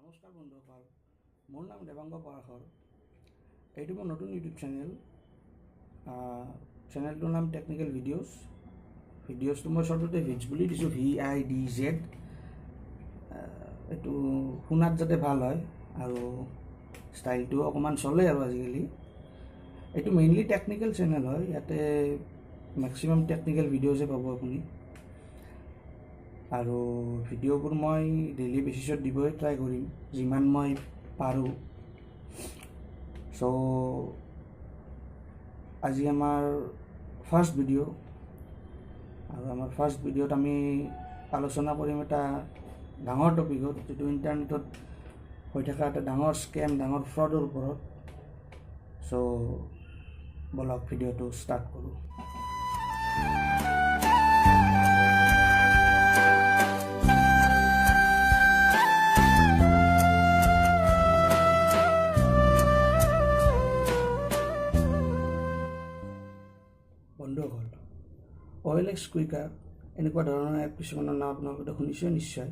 নমস্কাৰ বন্ধুসকল, মোৰ নাম দেৱাংগ পৰাশৰ। এইটো মোৰ নতুন ইউটিউব চেনেল। চেনেলটোৰ নাম টেকনিকেল ভিডিঅ'ছটো মই শ্বৰ্টতে ভিডছ বুলি দিছোঁ, VIDZ। এইটো শুনাত যাতে ভাল হয় আৰু ষ্টাইলটো অকণমান চলে আৰু আজিকালি। এইটো মেইনলি টেকনিকেল চেনেল হয়। ইয়াতে মেক্সিমাম টেকনিকেল ভিডিঅ'জে পাব আপুনি। আৰু ভিডিঅ'বোৰ মই ডেইলি বেচিছত দিবই ট্ৰাই কৰিম যিমান মই পাৰোঁ। চ' আজি আমাৰ ফাৰ্ষ্ট ভিডিঅ', আৰু আমাৰ ফাৰ্ষ্ট ভিডিঅ'ত আমি আলোচনা কৰিম এটা ডাঙৰ টপিকত, যিটো ইণ্টাৰনেটত হৈ থকা এটা ডাঙৰ স্কেম, ডাঙৰ ফ্ৰডৰ ওপৰত। চ' বলক ভিডিঅ'টো ষ্টাৰ্ট কৰোঁ। বন্ধুসকল, OLX কুইকাৰ এনেকুৱা ধৰণৰ এপ কিছুমানৰ নাম আপোনালোকে শুনিছে নিশ্চয়।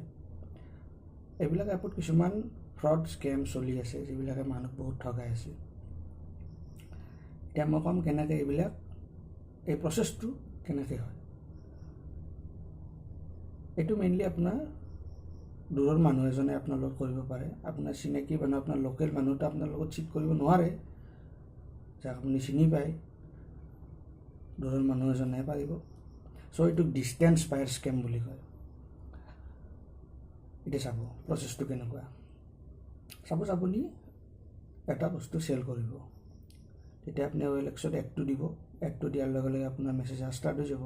এইবিলাক এপত কিছুমান ফ্ৰড স্কেম চলি আছে, যিবিলাকে মানুহক বহুত ঠগাই আছে। এতিয়া মই ক'ম কেনেকৈ এই প্ৰচেছটো কেনেকৈ হয়। এইটো মেইনলি আপোনাৰ দূৰৰ মানুহ এজনে আপোনাৰ লগত কৰিব পাৰে। আপোনাৰ চিনাকি মানুহ, আপোনাৰ লোকেল মানুহটো আপোনাৰ লগত চিট কৰিব নোৱাৰে, যাক আপুনি চিনি পায়। দূৰৰ মানুহ এজনেহে পাৰিব। চ' এইটোক ডিষ্টেঞ্চ ফায়াৰ স্কেম বুলি কয়। এতিয়া চাব প্ৰচেছটো কেনেকুৱা। চাপ'জ আপুনি এটা বস্তু চেল কৰিব, তেতিয়া আপুনি OLXত এডটো দিব। এডটো দিয়াৰ লগে লগে আপোনাৰ মেছেজ ষ্টাৰ্ট হৈ যাব।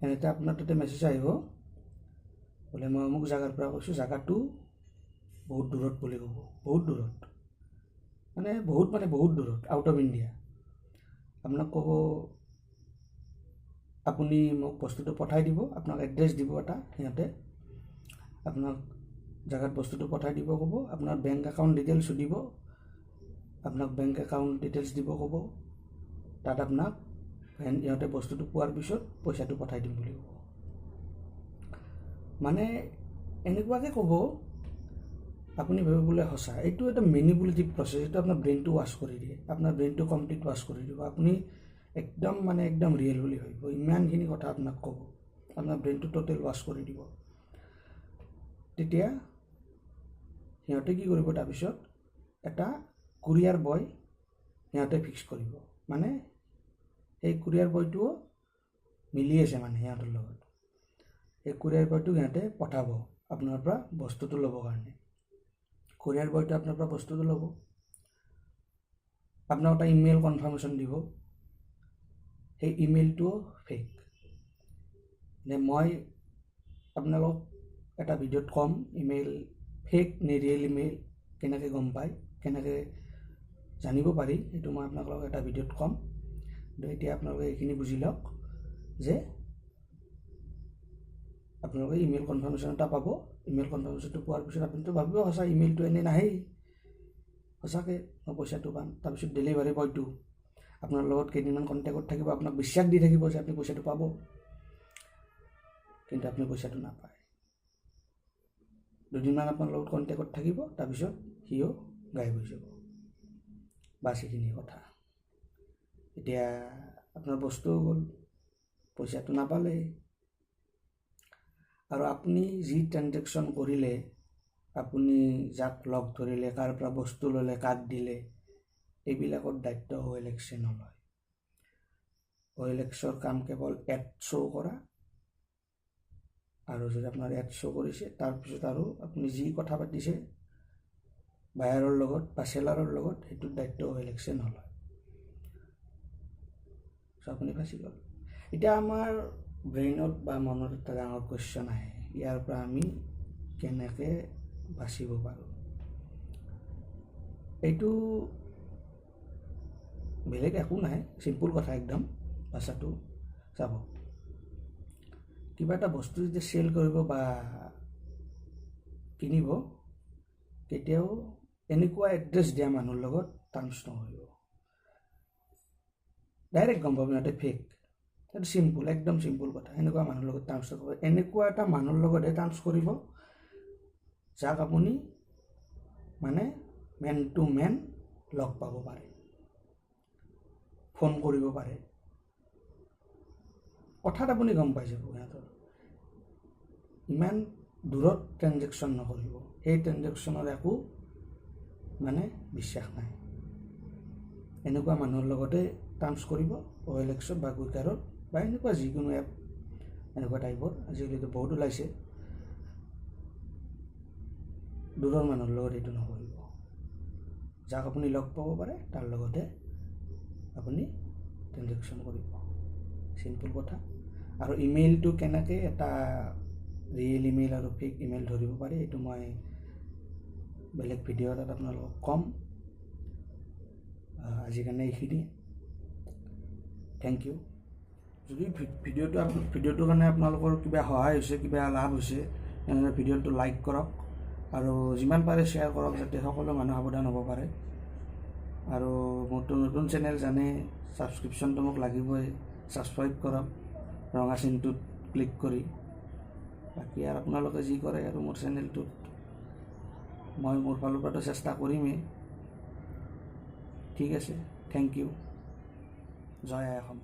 এনেতে আপোনাৰ তাতে মেছেজ আহিব বোলে মই অমুক জেগাৰ পৰা কৈছোঁ, জেগাটো বহুত দূৰত বুলি ক'ব। বহুত দূৰত মানে বহুত দূৰত, আউট অফ ইণ্ডিয়া। আপোনাক ক'ব আপুনি মোক বস্তুটো পঠাই দিব, আপোনাক এড্ৰেছ দিব এটা, সিহঁতে আপোনাক জেগাত বস্তুটো পঠাই দিব ক'ব। আপোনাৰ বেংক একাউণ্ট ডিটেইলছ সুধিব, আপোনাক বেংক একাউণ্ট ডিটেইলছ দিব ক'ব। তাত আপোনাক সিহঁতে বস্তুটো পোৱাৰ পিছত পইচাটো পঠাই দিম বুলি ক'ব। মানে এনেকুৱাকৈ ক'ব, আপুনি ভাবিব বোলে সঁচা। এইটো এটা মেনিপুলেটিভ প্ৰচেছ। এইটো আপোনাৰ ব্ৰেইনটো ৱাছ কৰি দিয়ে, আপোনাৰ ব্ৰেইনটো কমপ্লিট ৱাছ কৰি দিব। আপুনি একদম ৰিয়েল বুলি ভাবিব। ইমানখিনি কথা আপোনাক ক'ব, আপোনাৰ ব্ৰেইনটো টোটেল ৱাছ কৰি দিব। তেতিয়া সিহঁতে কি কৰিব, তাৰপিছত এটা কুৰিয়াৰ বয় সিহঁতে ফিক্স কৰিব। মানে সেই কুৰিয়াৰ বয়টোও মিলি আছে মানে সিহঁতৰ লগত। এই কুৰিয়াৰ বয়টোক সিহঁতে পঠাব আপোনাৰ পৰা বস্তুটো ল'বৰ কাৰণে। কুৰিয়াৰ বয়টোৱে আপোনাৰ পৰা বস্তুটো ল'ব, আপোনাক এটা ইমেইল কনফাৰ্মেশ্যন দিব। সেই ইমেইলটোও ফেক। মই আপোনালোক এটা ভিডিঅ'ত ক'ম ইমেইল ফেক নে ৰিয়েল ইমেইল কেনেকৈ গম পায়, কেনেকৈ জানিব পাৰি, সেইটো মই আপোনালোকক এটা ভিডিঅ'ত ক'ম। কিন্তু এতিয়া আপোনালোকে এইখিনি বুজি লওক যে আপোনালোকে ইমেইল কনফাৰ্মেশ্যন এটা পাব। ইমেইল কনফাৰ্মেশ্যনটো পোৱাৰ পিছত আপুনিতো ভাবিব সঁচা, ইমেইলটো এনেই নাহেই, সঁচাকৈ মই পইচাটো পাম। তাৰপিছত ডেলিভাৰী বয়টো আপোনাৰ লগত কেইদিনমান কণ্টেক্টত থাকিব, আপোনাক বিশ্বাস দি থাকিব যে আপুনি পইচাটো পাব, কিন্তু আপুনি পইচাটো নাপায়। দুদিনমান আপোনাৰ লগত কণ্টেক্টত থাকিব, তাৰপিছত সিও গায়ব হৈ যাব। বাছ এইখিনিয়ে কথা। এতিয়া আপোনাৰ বস্তুও গ'ল, পইচাটো নাপালে। আৰু আপুনি যি ট্ৰেনজেকশ্যন কৰিলে, আপুনি যাক লগ ধৰিলে, কাৰ পৰা বস্তু ল'লে, কাক দিলে, এইবিলাকৰ দায়িত্ব OLXে নলয়। OLXৰ কাম কেৱল এড শ্ব' কৰা, আৰু যদি আপোনাৰ এড শ্ব' কৰিছে তাৰপিছত আৰু আপুনি যি কথা পাতিছে বায়াৰৰ লগত বা চেলাৰৰ লগত, সেইটোৰ দায়িত্ব OLXে নলয়। চ' আপুনি ফাঁচি গ'ল। এতিয়া আমাৰ ব্ৰেইনত বা মনত এটা ডাঙৰ কুৱেশ্যন আহে, ইয়াৰ পৰা আমি কেনেকৈ বাচিব পাৰোঁ। এইটো বেলেগ একো নাই, চিম্পুল কথা একদম বাচাটো। চাব, কিবা এটা বস্তু যেতিয়া চেল কৰিব বা কিনিব, কেতিয়াও এনেকুৱা এড্ৰেছ দিয়া মানুহৰ লগত টাৰ্মছ নকৰিব। ডাইৰেক্ট গম পাব সিহঁতে ফেক। সেইটো চিম্পুল, একদম চিম্পুল কথা। এনেকুৱা মানুহৰ লগত টাৰ্মছ নকৰিব। এনেকুৱা এটা মানুহৰ লগতহে টাৰ্মছ কৰিব যাক আপুনি মানে মেন টু মেন লগ পাব পাৰে, ফোন কৰিব পাৰে, কথাত আপুনি গম পাই যাব সিহঁতৰ। ইমান দূৰত ট্ৰেনজেকশ্যন নকৰিব, সেই ট্ৰেনজেকশ্যনৰ একো মানে বিশ্বাস নাই। এনেকুৱা মানুহৰ লগতে টাৰ্মছ কৰিব OLX-ত বা কুইকাৰত বা এনেকুৱা যিকোনো এপ এনেকুৱা টাইপৰ আজিকালিতো বহুত ওলাইছে। দূৰৰ মানুহৰ লগত এইটো নকৰিব। যাক আপুনি লগ পাব পাৰে তাৰ লগতে আপুনি ট্ৰেনজেকশ্যন কৰিব, চিম্পল কথা। আৰু ইমেইলটো কেনেকৈ এটা ৰিয়েল ইমেইল আৰু ফেক ইমেইল ধৰিব পাৰি এইটো মই বেলেগ ভিডিঅ' এটাত আপোনালোকক ক'ম। আজিৰ কাৰণে এইখিনি, থেংক ইউ। যদি ভিডিঅ'টোৰ কাৰণে আপোনালোকৰ কিবা সহায় হৈছে, কিবা লাভ হৈছে, তেনেহ'লে ভিডিঅ'টো লাইক কৰক আৰু যিমান পাৰে শ্বেয়াৰ কৰক যাতে সকলো মানুহ সাৱধান হ'ব পাৰে। আৰু মোৰতো নতুন চেনেল জানে, ছাবস্ক্ৰিপশ্যনটো মোক লাগিবই, ছাবস্ক্ৰাইব কৰক ৰঙা চিনটোত ক্লিক কৰি। বাকী আৰু আপোনালোকে যি কৰে আৰু মোৰ চেনেলটোত মই মোৰ ফালৰ পৰাতো চেষ্টা কৰিমেই। ঠিক আছে, থেংক ইউ। জয় আই অসম।